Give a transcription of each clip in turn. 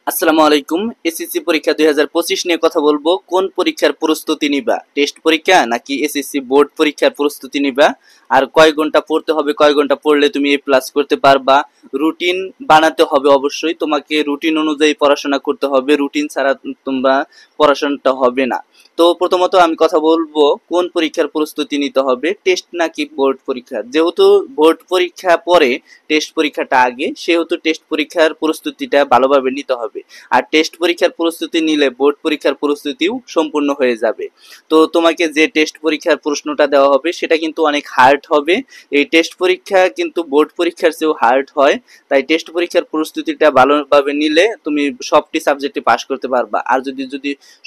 আসসালামু আলাইকুম। এসএসসি পরীক্ষা 2025 নিয়ে কথা বলবো। কোন পরীক্ষার প্রস্তুতি নিবা? টেস্ট পরীক্ষা নাকি এসএসসি বোর্ড পরীক্ষার প্রস্তুতি নিবা? আর কয় ঘন্টা পড়তে হবে, কয় ঘন্টা পড়লে তুমি এ প্লাস করতে পারবা? রুটিন বানাতে হবে অবশ্যই। তোমাকে রুটিন অনুযায়ী পড়াশোনা করতে হবে। রুটিন ছাড়া তোমরা পড়াশোনাটা হবে না। তো প্রথমত আমি কথা বলবো কোন পরীক্ষার প্রস্তুতি নিতে হবে, টেস্ট নাকি বোর্ড পরীক্ষা। যেহেতু বোর্ড পরীক্ষা পরে টেস্ট পরীক্ষাটা আগে, সেহেতু টেস্ট পরীক্ষার প্রস্তুতিটা ভালোভাবে নিতে হবে। আর টেস্ট পরীক্ষার প্রস্তুতি নিলে বোর্ড পরীক্ষার প্রস্তুতিও সম্পূর্ণ হয়ে যাবে। তো তোমাকে যে টেস্ট পরীক্ষার প্রশ্নটা দেওয়া হবে সেটা কিন্তু অনেক হার্ড হবে। এই টেস্ট পরীক্ষা কিন্তু বোর্ড পরীক্ষার চেয়েও হার্ড হয়। তাই টেস্ট পরীক্ষার প্রস্তুতিটা ভালোভাবে নিলে তুমি সবটি সাবজেক্টে পাস করতে পারবা। আর যদি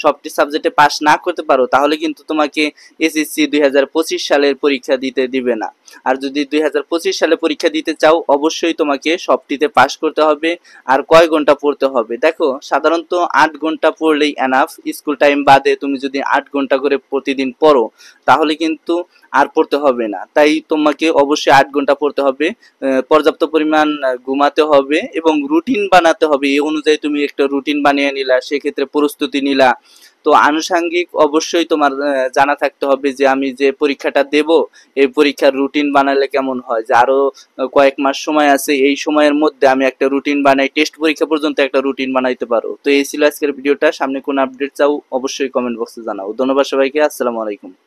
সবটি সাবজেক্টে পাস না করতে পারো তাহলে কিন্তু তোমাকে এসএসসি 2025 সালের পরীক্ষা দিতে দিবে না। আর যদি 2025 সালে পরীক্ষা দিতে চাও অবশ্যই তোমাকে সবটিতে পাস করতে হবে। আর কয় ঘন্টা পড়তে হবে, দেখো সাধারণত 8 ঘন্টা পড়লেই এনাফ। স্কুল টাইম বাদে তুমি যদি 8 ঘন্টা করে প্রতিদিন পড়ো তাহলে কিন্তু আর পড়তে হবে না। তাই তোমাকে অবশ্যই 8 ঘন্টা পড়তে হবে। পর্যাপ্ত পরিমাণ ঘুমাতে হবে এবং রুটিন বানাতে হবে। এই অনুযায়ী তুমি একটা রুটিন বানিয়ে নিলা, সেক্ষেত্রে প্রস্তুতি নিলা। তো আনুষাঙ্গিক অবশ্যই তোমার জানা থাকতে হবে যে আমি যে পরীক্ষাটা দেব এই পরীক্ষার রুটিন বানালে কেমন হয়, যে আরো কয়েক মাস সময় আছে, এই সময়ের মধ্যে আমি একটা রুটিন বানাই, টেস্ট পরীক্ষা পর্যন্ত একটা রুটিন বানাইতে পারো। তো এই ছিল আজকের ভিডিওটা। সামনে কোন আপডেট চাও অবশ্যই কমেন্ট বক্সে জানাও। ধন্যবাদ সবাইকে। আসসালামু আলাইকুম।